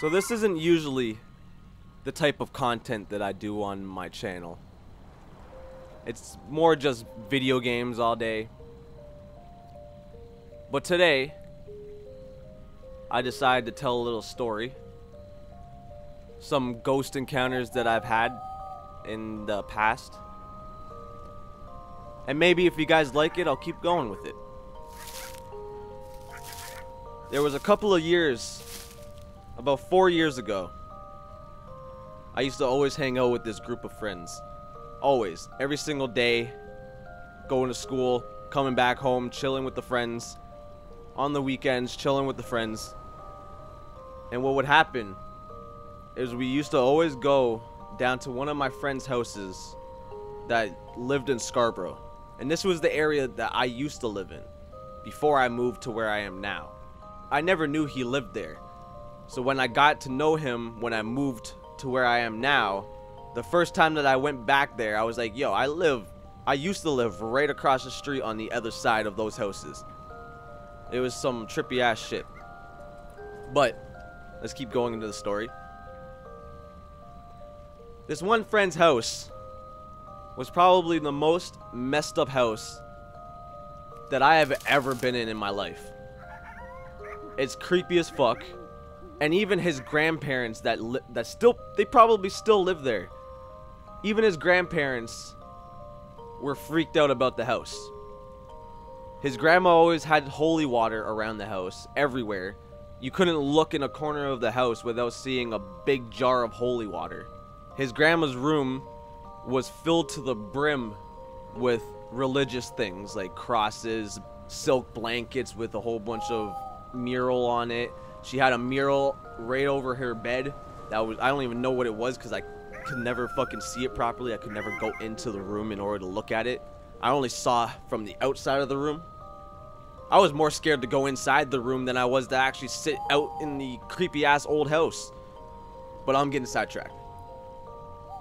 So this isn't usually the type of content that I do on my channel. It's more just video games all day. But today, I decided to tell a little story. Some ghost encounters that I've had in the past. And maybe if you guys like it, I'll keep going with it. There was a couple of years, about 4 years ago, I used to always hang out with this group of friends. Always. Every single day. Going to school, coming back home, chilling with the friends. On the weekends, chilling with the friends. And what would happen is we used to always go down to one of my friends' houses that lived in Scarborough. And this was the area that I used to live in before I moved to where I am now. I never knew he lived there. So when I got to know him when I moved to where I am now, the first time that I went back there, I was like, yo, I used to live right across the street on the other side of those houses. It was some trippy ass shit. But let's keep going into the story. This one friend's house was probably the most messed up house that I have ever been in my life. It's creepy as fuck. And even his grandparents they probably still live there. Even his grandparents were freaked out about the house. His grandma always had holy water around the house, everywhere. You couldn't look in a corner of the house without seeing a big jar of holy water. His grandma's room was filled to the brim with religious things like crosses, silk blankets with a whole bunch of mural on it. She had a mural right over her bed that was, I don't even know what it was because I could never fucking see it properly. I could never go into the room in order to look at it. I only saw from the outside of the room. I was more scared to go inside the room than I was to actually sit out in the creepy ass old house. But I'm getting sidetracked.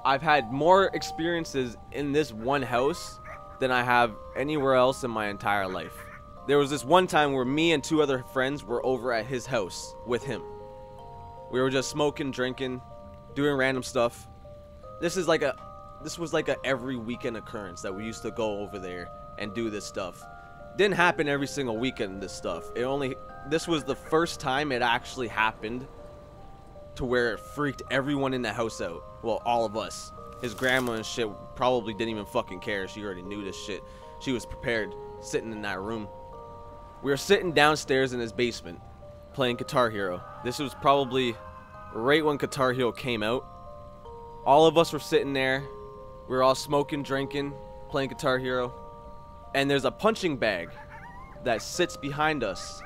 I've had more experiences in this one house than I have anywhere else in my entire life. There was this one time where me and two other friends were over at his house with him. We were just smoking, drinking, doing random stuff. This was like a every weekend occurrence that we used to go over there and do this stuff. Didn't happen every single weekend, this stuff. This was the first time it actually happened to where it freaked everyone in the house out. Well, all of us. His grandma and shit probably didn't even fucking care. She already knew this shit. She was prepared, sitting in that room. We were sitting downstairs in his basement, playing Guitar Hero. This was probably right when Guitar Hero came out. All of us were sitting there. We were all smoking, drinking, playing Guitar Hero. And there's a punching bag that sits behind us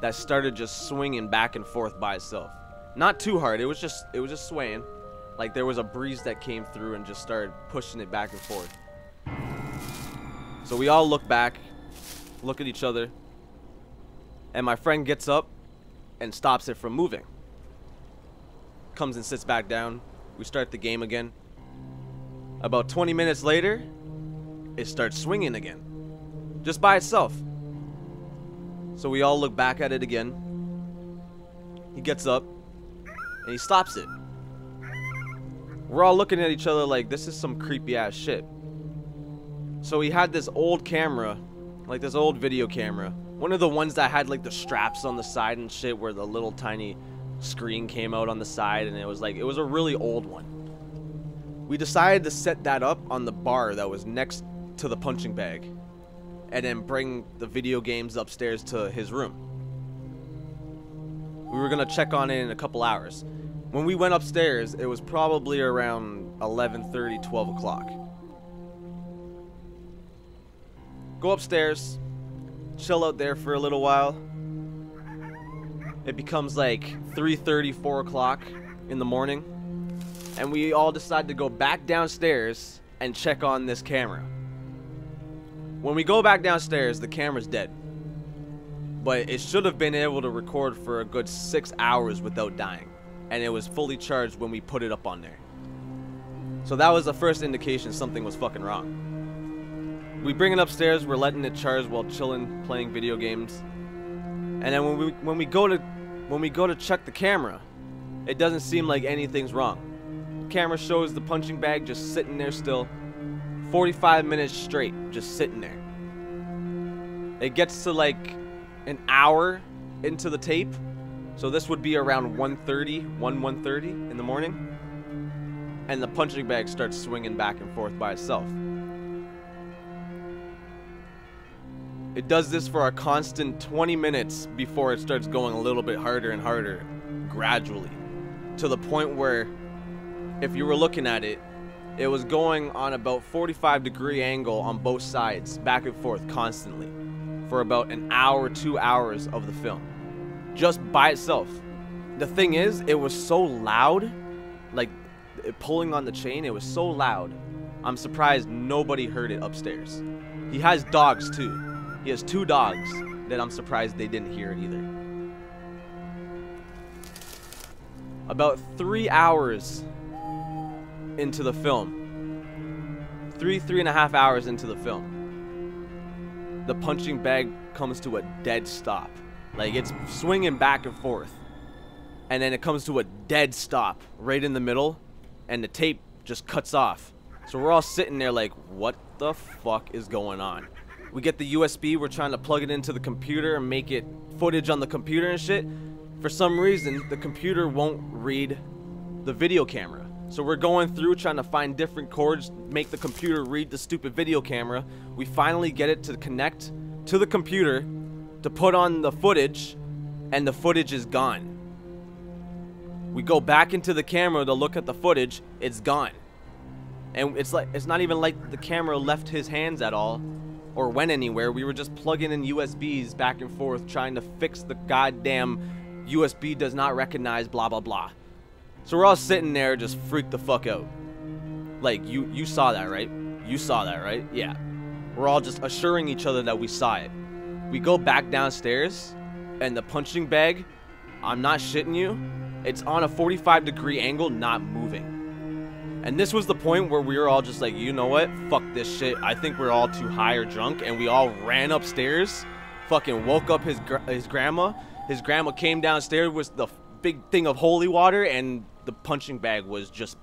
that started just swinging back and forth by itself. Not too hard. It was just swaying. Like there was a breeze that came through and just started pushing it back and forth. So we all look back, look at each other, and my friend gets up and stops it from moving. Comes and sits back down. We start the game again. About 20 minutes later, it starts swinging again, just by itself. So we all look back at it again. He gets up and he stops it. We're all looking at each other like this is some creepy ass shit. So he had this old camera, like this old video camera, one of the ones that had like the straps on the side and shit where the little tiny screen came out on the side, and it was a really old one. We decided to set that up on the bar that was next to the punching bag and then bring the video games upstairs to his room. We were gonna check on it in a couple hours. When we went upstairs, it was probably around 11:30, 12 o'clock. Go upstairs, chill out there for a little while. It becomes like 3:30, 4 o'clock in the morning, and we all decide to go back downstairs and check on this camera. When we go back downstairs, the camera's dead. But it should have been able to record for a good 6 hours without dying. And it was fully charged when we put it up on there. So that was the first indication something was fucking wrong. We bring it upstairs, we're letting it charge while chilling, playing video games. And then when we go to when we go to check the camera, it doesn't seem like anything's wrong. The camera shows the punching bag just sitting there still, 45 minutes straight, just sitting there. It gets to like an hour into the tape, so this would be around 1:30 in the morning, and the punching bag starts swinging back and forth by itself. It does this for a constant 20 minutes before it starts going a little bit harder and harder, gradually, to the point where, if you were looking at it, it was going on about 45-degree angle on both sides, back and forth constantly, for about an hour, 2 hours of the film, just by itself. The thing is, it was so loud, like pulling on the chain, it was so loud, I'm surprised nobody heard it upstairs. He has dogs too. He has 2 dogs that I'm surprised they didn't hear it either. About 3 hours into the film, 3.5 hours into the film, the punching bag comes to a dead stop. Like, it's swinging back and forth, and then it comes to a dead stop right in the middle, and the tape just cuts off. So we're all sitting there like, what the fuck is going on? We get the USB, we're trying to plug it into the computer and make it footage on the computer and shit. For some reason, the computer won't read the video camera. So we're going through trying to find different cords, make the computer read the stupid video camera. We finally get it to connect to the computer to put on the footage, and the footage is gone. We go back into the camera to look at the footage, it's gone. And it's not even like the camera left his hands at all or went anywhere. We were just plugging in USBs back and forth trying to fix the goddamn USB does not recognize blah blah blah. So we're all sitting there just freaked the fuck out. Like, you saw that, right? You saw that, right? Yeah. We're all just assuring each other that we saw it. We go back downstairs, and the punching bag, I'm not shitting you, it's on a 45-degree angle, not moving. And this was the point where we were all just like, you know what? Fuck this shit. I think we're all too high or drunk, and we all ran upstairs, fucking woke up his grandma. His grandma came downstairs with the big thing of holy water, and the punching bag was just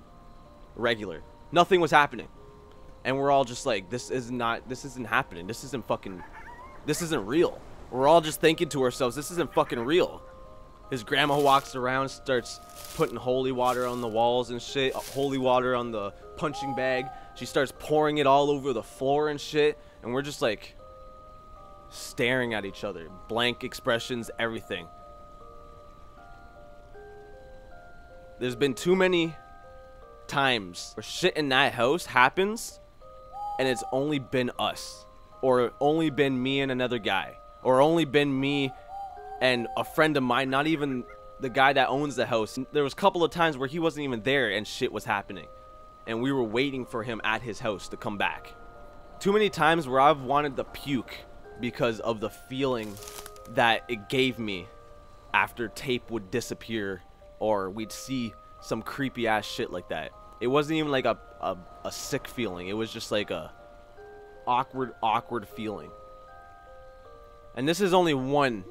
regular. Nothing was happening. And we're all just like, this isn't happening. This isn't real. We're all just thinking to ourselves, this isn't fucking real. His grandma walks around, starts putting holy water on the walls and shit, holy water on the punching bag. She starts pouring it all over the floor and shit, and we're just like staring at each other, blank expressions, everything. There's been too many times where shit in that house happens and it's only been us, or only been me and another guy, or only been me and a friend of mine, not even the guy that owns the house. There was a couple of times where he wasn't even there and shit was happening, and we were waiting for him at his house to come back. Too many times where I've wanted to puke because of the feeling that it gave me after tape would disappear or we'd see some creepy ass shit like that. It wasn't even like a sick feeling. It was just like a awkward feeling. And this is only one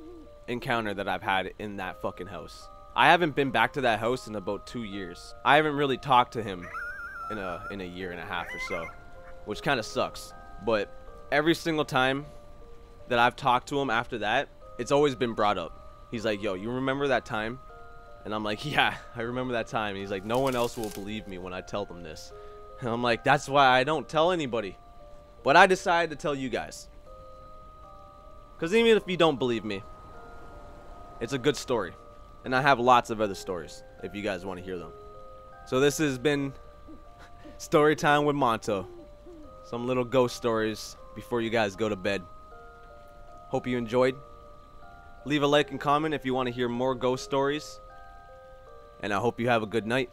encounter that I've had in that fucking house. I haven't been back to that house in about 2 years. I haven't really talked to him in a year and a half or so, which kind of sucks. But every single time that I've talked to him after that, it's always been brought up. He's like, yo, you remember that time? And I'm like, yeah, I remember that time. And he's like, no one else will believe me when I tell them this. And I'm like, that's why I don't tell anybody. But I decided to tell you guys. Because even if you don't believe me, it's a good story. And I have lots of other stories if you guys want to hear them. So this has been Story Time with Monto. Some little ghost stories before you guys go to bed. Hope you enjoyed. Leave a like and comment if you want to hear more ghost stories. And I hope you have a good night.